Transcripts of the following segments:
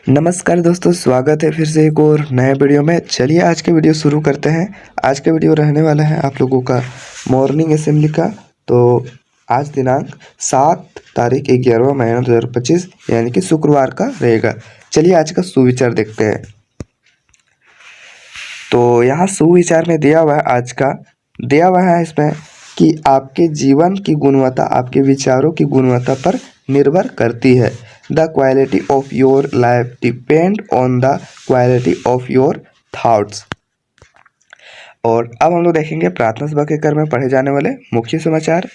नमस्कार दोस्तों, स्वागत है फिर से एक और नए वीडियो में। चलिए आज के वीडियो शुरू करते हैं। आज का वीडियो रहने वाला है आप लोगों का मॉर्निंग असेंबली का। तो आज दिनांक 7 तारीख 11वां महीना 2025 यानी कि शुक्रवार का रहेगा। चलिए आज का सुविचार देखते हैं। तो यहाँ सुविचार में दिया हुआ है, आज का दिया हुआ है इसमें कि आपके जीवन की गुणवत्ता आपके विचारों की गुणवत्ता पर निर्भर करती है। The quality of your life depend on the quality of your thoughts. और अब हम लोग देखेंगे प्रार्थना सभा के कर में पढ़े जाने वाले मुख्य समाचार।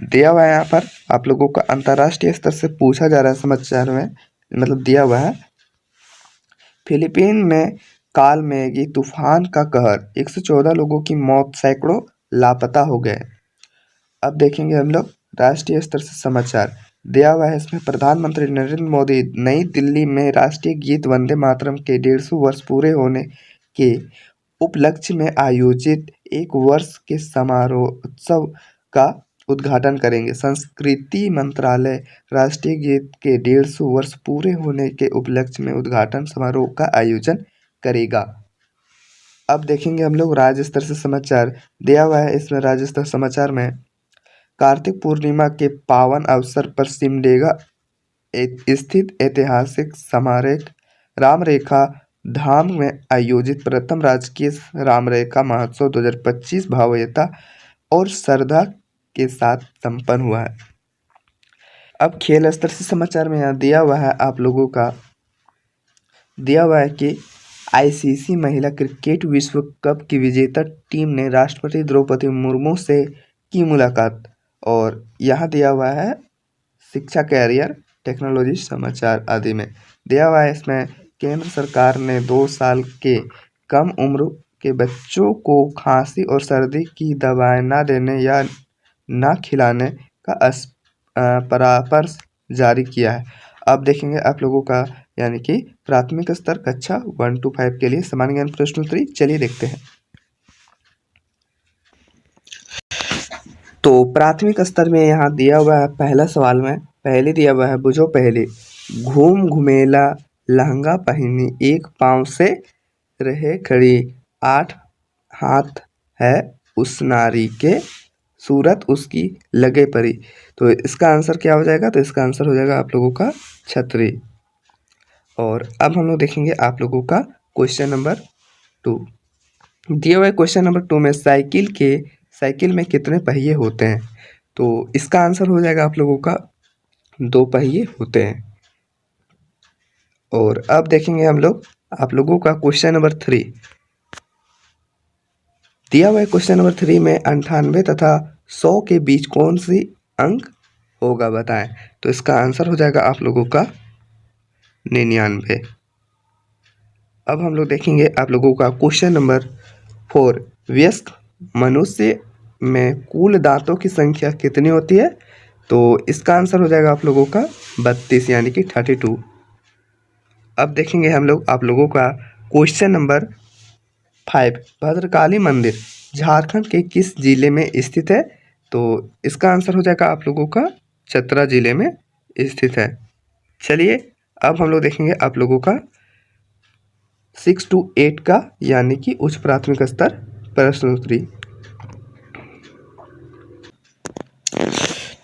दिया हुआ है यहाँ पर आप लोगों का अंतर्राष्ट्रीय स्तर से पूछा जा रहा है समाचार में, मतलब दिया हुआ है फिलीपीन में काल मैगी तूफान का कहर, 114 लोगों की मौत, सैकड़ों लापता हो गए। अब देखेंगे हम लोग राष्ट्रीय स्तर से समाचार। दिया हुआ है इसमें प्रधानमंत्री नरेंद्र मोदी नई दिल्ली में राष्ट्रीय गीत वंदे मातरम के 150 वर्ष पूरे होने के उपलक्ष्य में आयोजित एक वर्ष के समारोहोत्सव का उद्घाटन करेंगे। संस्कृति मंत्रालय राष्ट्रीय गीत के 150 वर्ष पूरे होने के उपलक्ष्य में उद्घाटन समारोह का आयोजन करेगा। अब देखेंगे हम लोग राज्य स्तर से समाचार। दिया हुआ है इसमें राज्य स्तर समाचार में कार्तिक पूर्णिमा के पावन अवसर पर सिमडेगा स्थित ऐतिहासिक स्मारक रामरेखा धाम में आयोजित प्रथम राजकीय रामरेखा महोत्सव 2025 भव्यता और श्रद्धा के साथ संपन्न हुआ है। अब खेल स्तर से समाचार में यहाँ दिया हुआ है आप लोगों का दिया हुआ है कि आईसीसी महिला क्रिकेट विश्व कप की विजेता टीम ने राष्ट्रपति द्रौपदी मुर्मू से की मुलाकात। और यहाँ दिया हुआ है शिक्षा, कैरियर, टेक्नोलॉजी, समाचार आदि में दिया हुआ है इसमें केंद्र सरकार ने 2 साल के कम उम्र के बच्चों को खांसी और सर्दी की दवाएं न देने या न खिलाने का परामर्श जारी किया है। अब देखेंगे आप लोगों का यानी कि प्राथमिक स्तर कक्षा 1 to 5 के लिए सामान्य ज्ञान प्रश्नोत्तरी। चलिए देखते हैं। तो प्राथमिक स्तर में यहाँ दिया हुआ है पहला सवाल में पहले दिया हुआ है बुझो पहले घूम घुमेला लहंगा पहनी एक पाँव से रहे खड़ी 8 हाथ है उस नारी के सूरत उसकी लगे परी। तो इसका आंसर क्या हो जाएगा? तो इसका आंसर हो जाएगा आप लोगों का छतरी। और अब हम लोग देखेंगे आप लोगों का क्वेश्चन नंबर 2। दिए हुए क्वेश्चन नंबर 2 में साइकिल में कितने पहिए होते हैं? तो इसका आंसर हो जाएगा आप लोगों का 2 पहिए होते हैं। और अब देखेंगे हम लोग आप लोगों का क्वेश्चन नंबर 3। दिया हुआ क्वेश्चन नंबर 3 में 98 तथा 100 के बीच कौन सी अंक होगा बताएं? तो इसका आंसर हो जाएगा आप लोगों का 99। अब हम लोग देखेंगे आप लोगों का क्वेश्चन नंबर 4। वयस्क मनुष्य में कुल दांतों की संख्या कितनी होती है? तो इसका आंसर हो जाएगा आप लोगों का 32 यानी कि 32। अब देखेंगे हम लोग आप लोगों का क्वेश्चन नंबर 5। भद्रकाली मंदिर झारखंड के किस जिले में स्थित है? तो इसका आंसर हो जाएगा आप लोगों का चतरा जिले में स्थित है। चलिए अब हम लोग देखेंगे आप लोगों का 6 to 8 का यानी कि उच्च प्राथमिक स्तर प्रश्नोत्तरी।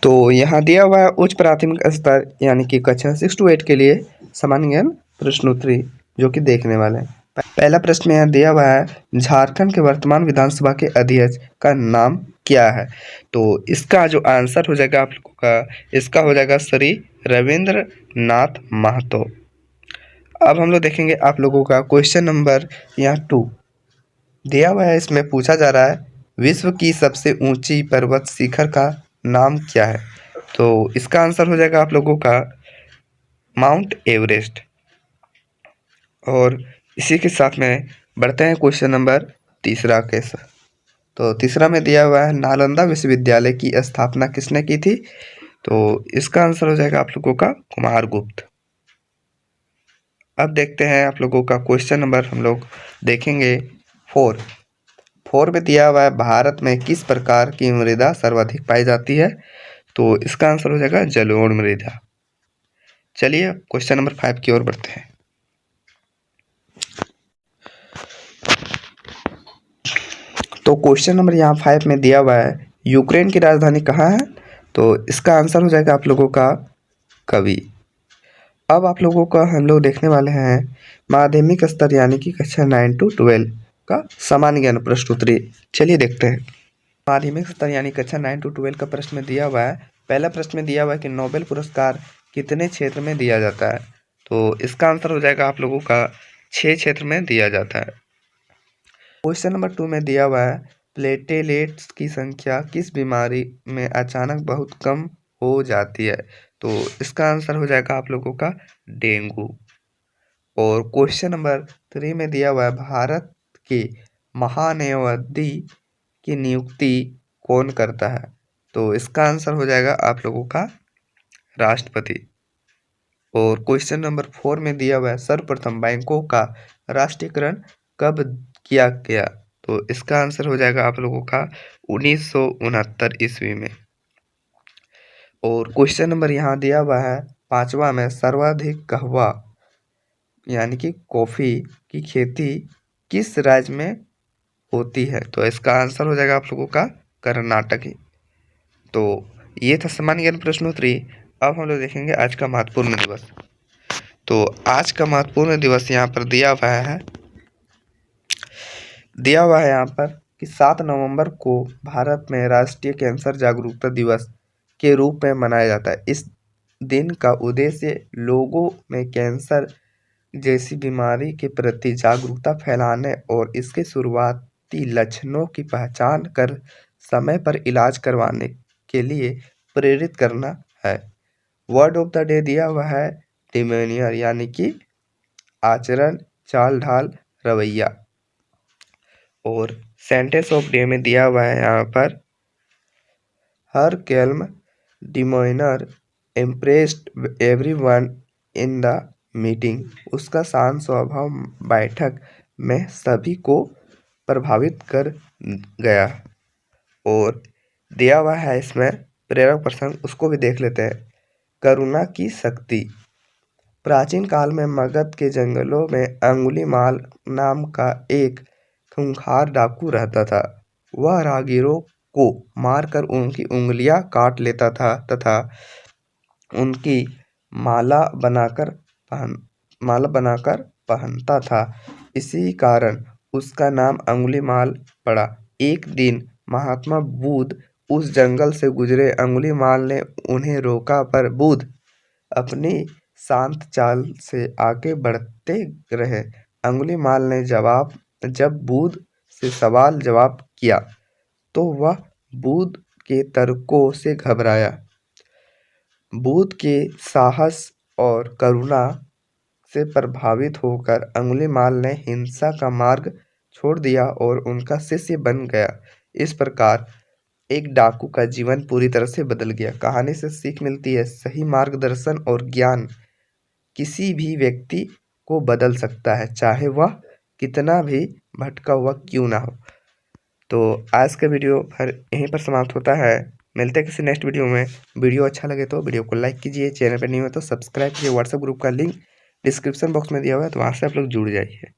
तो यहाँ दिया हुआ है उच्च प्राथमिक स्तर यानी कि कक्षा 6 to 8 के लिए सामान्य ज्ञान प्रश्नोत्तरी जो कि देखने वाले हैं। पहला प्रश्न यहाँ दिया हुआ है झारखंड के वर्तमान विधानसभा के अध्यक्ष का नाम क्या है? तो इसका जो आंसर हो जाएगा आप लोगों का इसका हो जाएगा श्री रविंद्र नाथ महतो। अब हम लोग देखेंगे आप लोगों का क्वेश्चन नंबर यहाँ 2 दिया हुआ है। इसमें पूछा जा रहा है विश्व की सबसे ऊंची पर्वत शिखर का नाम क्या है? तो इसका आंसर हो जाएगा आप लोगों का माउंट एवरेस्ट। और इसी के साथ में बढ़ते हैं क्वेश्चन नंबर 3 के साथ। तो तीसरा में दिया हुआ है नालंदा विश्वविद्यालय की स्थापना किसने की थी? तो इसका आंसर हो जाएगा आप लोगों का कुमारगुप्त। अब देखते हैं आप लोगों का क्वेश्चन नंबर हम लोग देखेंगे 4 में दिया हुआ है भारत में किस प्रकार की मृदा सर्वाधिक पाई जाती है? तो इसका आंसर हो जाएगा जलोढ़ मृदा। चलिए क्वेश्चन नंबर 5 की ओर बढ़ते हैं। तो क्वेश्चन नंबर यहाँ 5 में दिया हुआ है, यूक्रेन की राजधानी कहाँ है? तो इसका आंसर हो जाएगा आप लोगों का कवी। अब आप लोगों का हम लोग देखने वाले हैं माध्यमिक स्तर यानी कि कक्षा 9 to 12 का सामान्य ज्ञान प्रश्न उत्तरी। चलिए देखते हैं। माध्यमिक स्तर यानी कक्षा 9 to 12 का प्रश्न में दिया हुआ है। पहला प्रश्न में दिया हुआ है कि नोबेल पुरस्कार कितने क्षेत्र में दिया जाता है? तो इसका आंसर हो जाएगा आप लोगों का 6 क्षेत्र में दिया जाता है। क्वेश्चन नंबर 2 में दिया हुआ है, प्लेटेलेट्स की संख्या किस बीमारी में अचानक बहुत कम हो जाती है? तो इसका आंसर हो जाएगा आप लोगों का डेंगू। और क्वेश्चन नंबर 3 में दिया हुआ है, भारत के महान्यायाधीश की नियुक्ति कौन करता है? तो इसका आंसर हो जाएगा आप लोगों का राष्ट्रपति। और क्वेश्चन नंबर 4 में दिया हुआ है, सर्वप्रथम बैंकों का राष्ट्रीयकरण कब किया गया? तो इसका आंसर हो जाएगा आप लोगों का 1969 ईस्वी में। और क्वेश्चन नंबर यहाँ दिया हुआ है 5वां में, सर्वाधिक कहवा यानी कि कॉफ़ी की खेती किस राज्य में होती है? तो इसका आंसर हो जाएगा आप लोगों का कर्नाटक ही। तो ये था सामान्य ज्ञान प्रश्नोत्तरी। अब हम लोग देखेंगे आज का महत्वपूर्ण दिवस। तो आज का महत्वपूर्ण दिवस यहाँ पर दिया हुआ है यहाँ पर कि 7 नवंबर को भारत में राष्ट्रीय कैंसर जागरूकता दिवस के रूप में मनाया जाता है। इस दिन का उद्देश्य लोगों में कैंसर जैसी बीमारी के प्रति जागरूकता फैलाने और इसके शुरुआती लक्षणों की पहचान कर समय पर इलाज करवाने के लिए प्रेरित करना है। वर्ड ऑफ द डे दिया हुआ है डिमेनियर यानी कि आचरण, चाल ढाल, रवैया। और सेंटेंस ऑफ डे में दिया हुआ है यहाँ पर, her calm demeanour impressed everyone in the meeting. उसका शांत स्वभाव बैठक में सभी को प्रभावित कर गया। और दिया हुआ है इसमें प्रेरक प्रसंग, उसको भी देख लेते हैं। करुणा की शक्ति। प्राचीन काल में मगध के जंगलों में अंगुलीमाल नाम का एक खूंखार डाकू रहता था। वह राहगीरों को मारकर उनकी उंगलियां काट लेता था तथा उनकी माला बनाकर पहनता था। इसी कारण उसका नाम अंगुलीमाल पड़ा। एक दिन महात्मा बुद्ध उस जंगल से गुजरे। अंगुलीमाल ने उन्हें रोका पर बुद्ध अपनी शांत चाल से आगे बढ़ते रहे। अंगुलीमाल ने जब बुद्ध से सवाल जवाब किया तो वह बुद्ध के तर्कों से घबराया। बुद्ध के साहस और करुणा से प्रभावित होकर अंगुलीमाल ने हिंसा का मार्ग छोड़ दिया और उनका शिष्य बन गया। इस प्रकार एक डाकू का जीवन पूरी तरह से बदल गया। कहानी से सीख मिलती है, सही मार्गदर्शन और ज्ञान किसी भी व्यक्ति को बदल सकता है, चाहे वह कितना भी भटका हुआ क्यों ना हो। तो आज का वीडियो फिर यहीं पर समाप्त होता है। मिलते हैं किसी नेक्स्ट वीडियो में। वीडियो अच्छा लगे तो वीडियो को लाइक कीजिए, चैनल पर नहीं हो तो सब्सक्राइब कीजिए। व्हाट्सएप ग्रुप का लिंक डिस्क्रिप्शन बॉक्स में दिया हुआ है, तो वहाँ से आप लोग जुड़ जाइए।